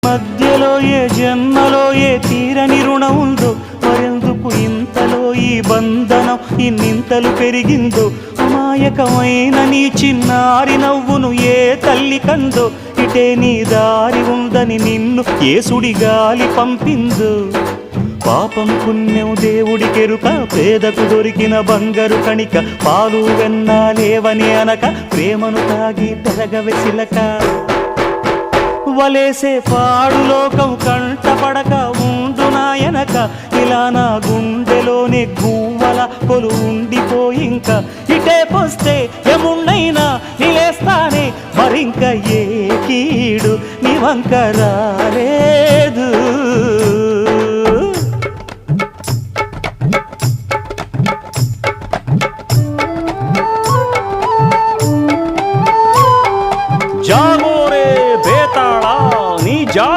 మధ్యలో ఏ జన్మలో ఏ తీరని రుణం ఉందో, మరెందుకు ఇంతలో ఈ బంధనం ఇన్నింతలు పెరిగిందో, అమాయకమైన నీ చిన్నారి నవ్వును ఏ తల్లి కందో, ఇటే నీ దారి ఉందని నిన్ను ఏ సుడిగాలి పంపిందో. పాపం పుణ్యం దేవుడికెరుక, పేదకు దొరికిన బంగారు కణిక, పాలు వెన్నాలేవని అనక ప్రేమను తాగి పెరగవెసిలక. వలేసే పాడు లోకం కంటపడక ఉండు నాయనక, ఇలా నా గుండెలోనే గువ్వల కొలు ఉండిపోయింక. ఇటే పోస్తే ఎమున్నైనా నిలేస్తానే, మరింక ఏ కీడు నీ వంక రాలే.